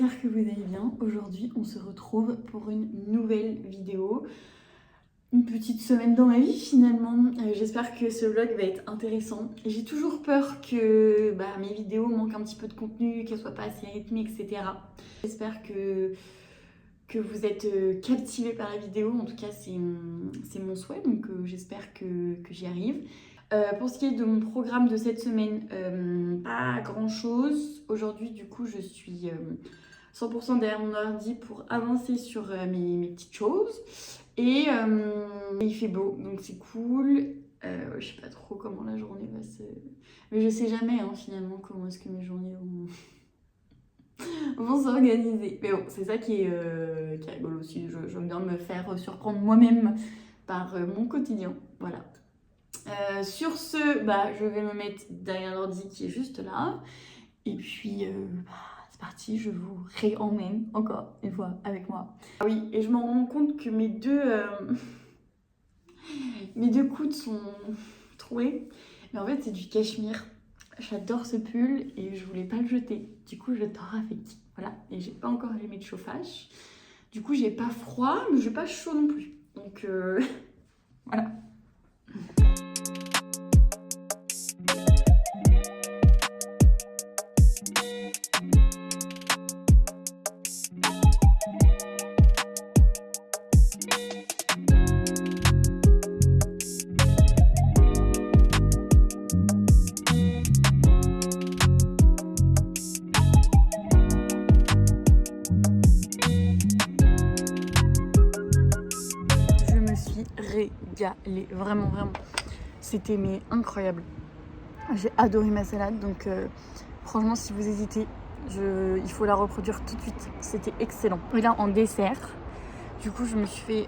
j'espère que vous allez bien. Aujourd'hui, on se retrouve pour une nouvelle vidéo. Une petite semaine dans ma vie finalement. J'espère que ce vlog va être intéressant. J'ai toujours peur que mes vidéos manquent un petit peu de contenu, qu'elles soient pas assez rythmées, etc. J'espère que vous êtes captivés par la vidéo. En tout cas, c'est mon souhait, donc j'espère que j'y arrive. Pour ce qui est de mon programme de cette semaine, pas grand chose. Aujourd'hui, du coup, je suis 100% derrière mon ordi pour avancer sur mes petites choses. Et il fait beau, donc c'est cool. Je sais pas trop comment la journée va se... Mais je sais jamais finalement comment est-ce que mes journées vont s'organiser. Mais bon, c'est ça qui est rigolo aussi. J'aime bien me faire surprendre moi-même par mon quotidien. Voilà. Sur ce, je vais me mettre derrière l'ordi qui est juste là. Et puis, c'est parti, je vous réemmène encore une fois avec moi. Ah oui, et je me rends compte que mes deux coudes sont troués. Mais en fait, c'est du cachemire. J'adore ce pull et je voulais pas le jeter. Du coup, je dors avec. Voilà, et j'ai pas encore allumé de chauffage. Du coup, j'ai pas froid, mais j'ai pas chaud non plus. Donc, voilà. Régalée, vraiment c'était incroyable. J'ai adoré ma salade, donc franchement si vous hésitez, il faut la reproduire tout de suite, c'était excellent. Et là en dessert, du coup je me suis fait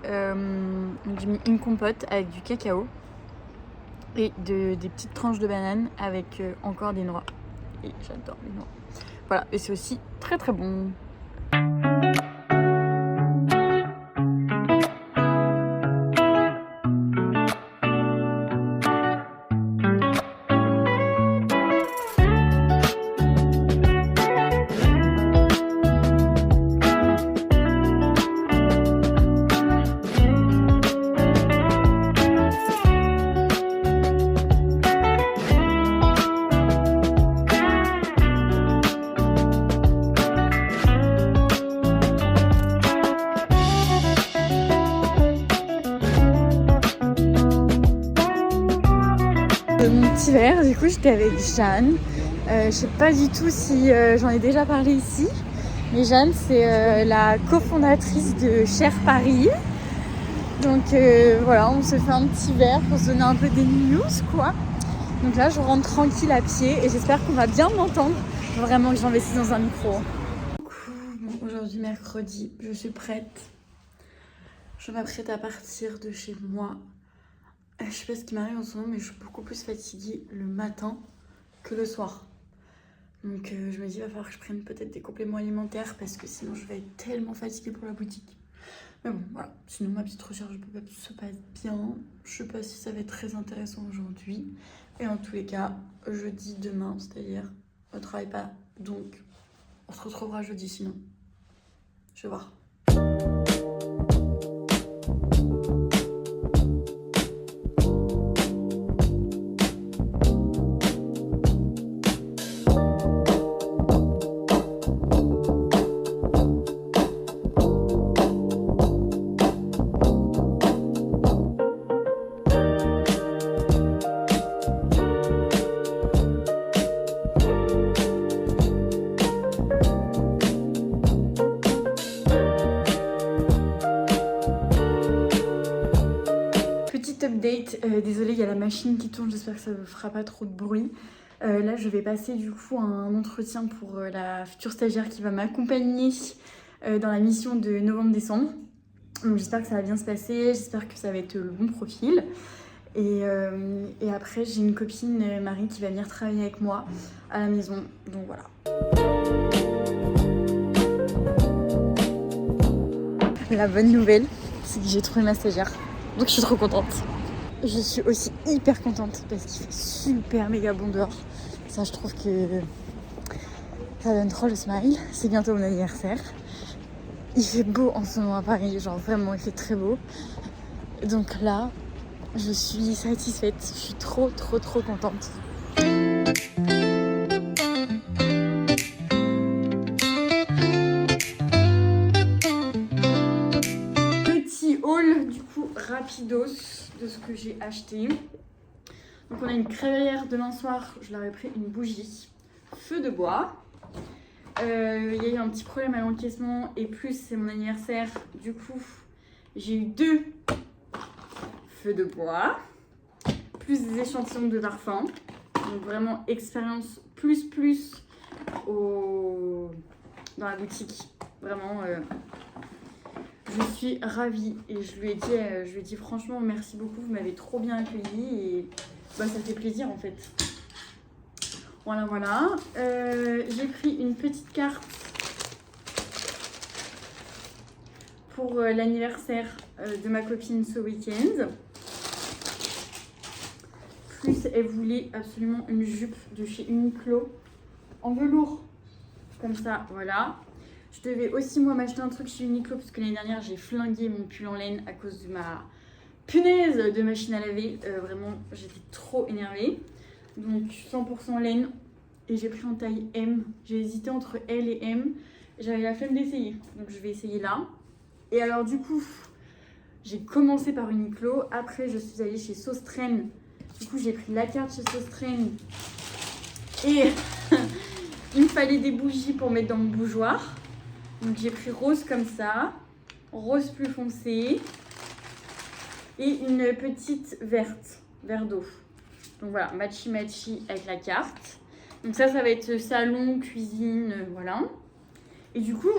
j'ai mis une compote avec du cacao et des petites tranches de banane avec encore des noix, et j'adore les noix. Voilà, et c'est aussi très bon. Mon petit verre, du coup j'étais avec Jeanne. Je sais pas du tout si j'en ai déjà parlé ici, mais Jeanne c'est la cofondatrice de Cher Paris. Donc voilà, on se fait un petit verre pour se donner un peu des news quoi. Donc là je rentre tranquille à pied et j'espère qu'on va bien m'entendre. Vraiment que j'investis dans un micro. Aujourd'hui mercredi, je suis prête. Je m'apprête à partir de chez moi. Je sais pas ce qui m'arrive en ce moment, mais je suis beaucoup plus fatiguée le matin que le soir. Donc je me dis, il va falloir que je prenne peut-être des compléments alimentaires parce que sinon je vais être tellement fatiguée pour la boutique. Mais bon, voilà. Sinon ma petite recherche se passe bien. Je sais pas si ça va être très intéressant aujourd'hui. Et en tous les cas, jeudi, demain, c'est-à-dire, on ne travaille pas. Donc, on se retrouvera jeudi sinon. Je vais voir. Update, désolée il y a la machine qui tourne, j'espère que ça ne fera pas trop de bruit. Là je vais passer du coup un entretien pour la future stagiaire qui va m'accompagner dans la mission de novembre-décembre. Donc j'espère que ça va bien se passer, j'espère que ça va être le bon profil. Et après j'ai une copine, Marie, qui va venir travailler avec moi à la maison, donc voilà. La bonne nouvelle, c'est que j'ai trouvé ma stagiaire, donc je suis trop contente. Je suis aussi hyper contente parce qu'il fait super méga bon dehors. Ça, je trouve que Ça donne trop le smile. C'est bientôt mon anniversaire. Il fait beau en ce moment à Paris, genre vraiment il fait très beau. Donc là, je suis satisfaite. Je suis trop contente. Petit haul du coup rapidos de ce que j'ai acheté. Donc on a une crémaillère demain soir, je leur ai pris une bougie feu de bois. Il y a eu un petit problème à l'encaissement et plus c'est mon anniversaire, du coup j'ai eu 2 feux de bois, plus des échantillons de parfum. Donc vraiment expérience plus dans la boutique. Vraiment, je suis ravie et je lui ai dit franchement merci beaucoup, vous m'avez trop bien accueilli et bah, ça fait plaisir en fait. Voilà. J'ai pris une petite carte pour l'anniversaire de ma copine ce week-end. Plus elle voulait absolument une jupe de chez Uniqlo en velours. Comme ça, voilà. Je devais aussi moi m'acheter un truc chez Uniqlo parce que l'année dernière j'ai flingué mon pull en laine à cause de ma punaise de machine à laver. Vraiment, j'étais trop énervée. Donc 100% laine. Et j'ai pris en taille M. J'ai hésité entre L et M. J'avais la flemme d'essayer. Donc je vais essayer là. Et alors du coup, j'ai commencé par Uniqlo. Après, je suis allée chez Sostren. Du coup, j'ai pris la carte chez Sostren. Et il me fallait des bougies pour mettre dans mon bougeoir. Donc j'ai pris rose comme ça. Rose plus foncé. Et une petite verte. Vert d'eau. Donc voilà, matchy avec la carte. Donc ça va être salon, cuisine, voilà. Et du coup,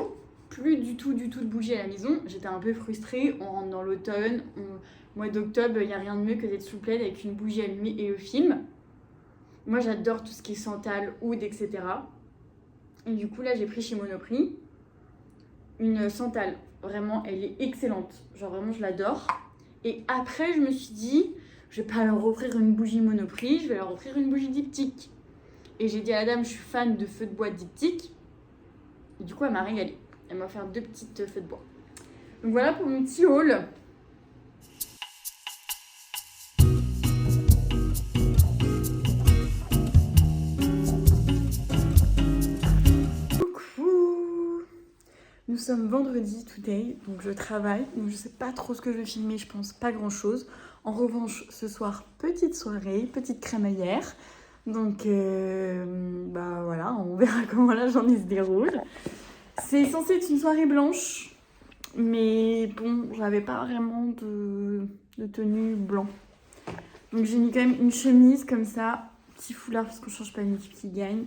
plus du tout de bougies à la maison. J'étais un peu frustrée. On rentre dans l'automne. Mois d'octobre, il n'y a rien de mieux que d'être sous plaid avec une bougie allumée et le film. Moi, j'adore tout ce qui est santal, oud, etc. Et du coup, là, j'ai pris chez Monoprix une santal. Vraiment, elle est excellente. Genre, vraiment, je l'adore. Et après, je me suis dit, je vais pas leur offrir une bougie Monoprix, je vais leur offrir une bougie diptyque. Et j'ai dit à la dame, je suis fan de feux de bois diptyque. Et du coup, elle m'a régalée. Elle m'a offert 2 petites feux de bois. Donc voilà pour mon petit haul. Coucou! Nous sommes vendredi today, donc je travaille. Donc je sais pas trop ce que je vais filmer, je pense pas grand chose. En revanche, ce soir, petite soirée, petite crémaillère. Donc, bah voilà, on verra comment la journée se déroule. C'est censé être une soirée blanche, mais bon, j'avais pas vraiment de tenue blanc. Donc j'ai mis quand même une chemise comme ça, petit foulard parce qu'on change pas une équipe qui gagne,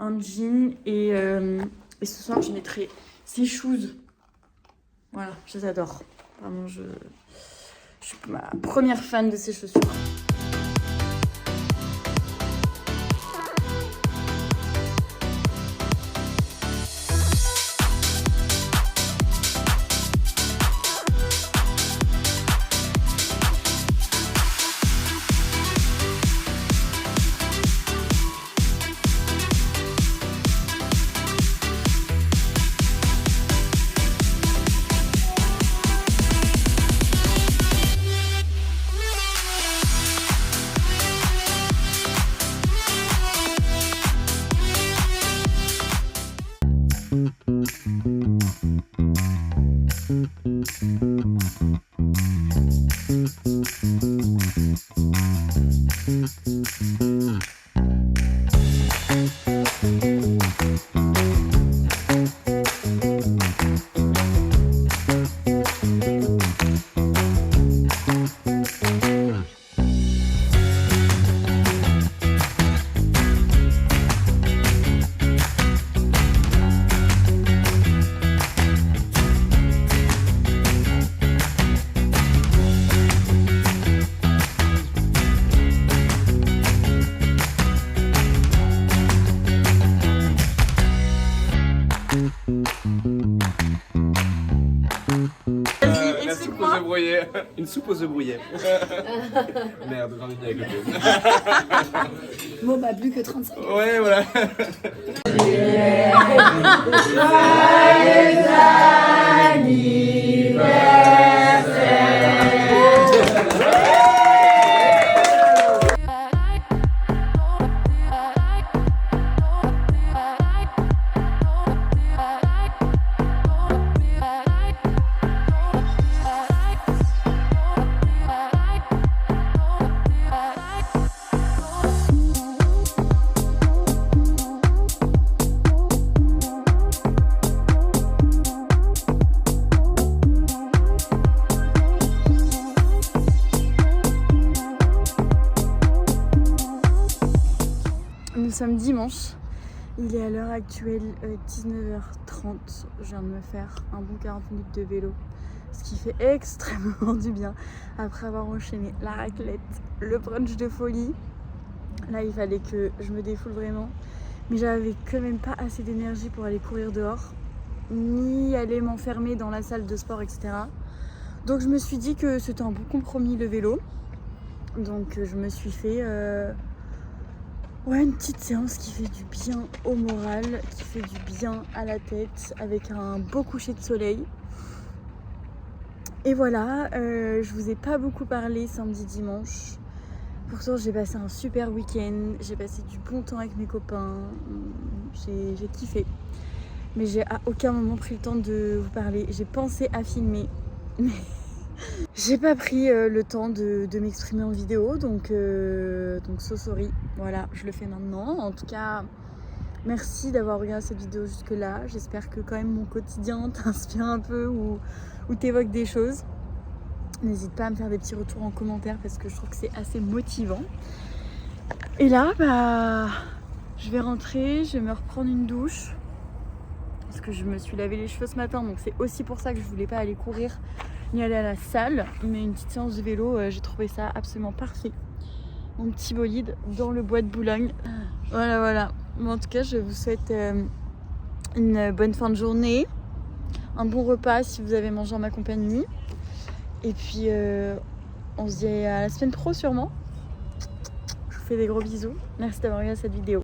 un jean et ce soir je mettrai ces shoes. Voilà, je les adore. Vraiment, je suis ma première fan de ces chaussures. broyés. Une soupe aux œufs brouillés. Merde, j'en ai mis avec le jeu. Bon, bah, plus que 35. Ouais, voilà. Nous sommes dimanche, il est à l'heure actuelle 19h30, je viens de me faire un bon 40 minutes de vélo, ce qui fait extrêmement du bien après avoir enchaîné la raclette, le brunch de folie. Là il fallait que je me défoule vraiment, mais j'avais quand même pas assez d'énergie pour aller courir dehors, ni aller m'enfermer dans la salle de sport, etc. Donc je me suis dit que c'était un bon compromis le vélo, donc je me suis fait... une petite séance qui fait du bien au moral, qui fait du bien à la tête, avec un beau coucher de soleil. Et voilà, je vous ai pas beaucoup parlé samedi, dimanche. Pourtant j'ai passé un super week-end, j'ai passé du bon temps avec mes copains, j'ai kiffé. Mais j'ai à aucun moment pris le temps de vous parler. J'ai pensé à filmer, mais j'ai pas pris le temps de m'exprimer en vidéo, donc so sorry. Voilà, je le fais maintenant. En tout cas, merci d'avoir regardé cette vidéo jusque là. J'espère que quand même mon quotidien t'inspire un peu ou t'évoque des choses. N'hésite pas à me faire des petits retours en commentaire parce que je trouve que c'est assez motivant. Et là, je vais rentrer, je vais me reprendre une douche. Parce que je me suis lavé les cheveux ce matin, donc c'est aussi pour ça que je voulais pas aller courir ni aller à la salle. Mais une petite séance de vélo, j'ai trouvé ça absolument parfait. Mon petit bolide dans le bois de Boulogne. Voilà. Bon, en tout cas, je vous souhaite une bonne fin de journée. Un bon repas si vous avez mangé en ma compagnie. Et puis, on se dit à la semaine pro sûrement. Je vous fais des gros bisous. Merci d'avoir regardé cette vidéo.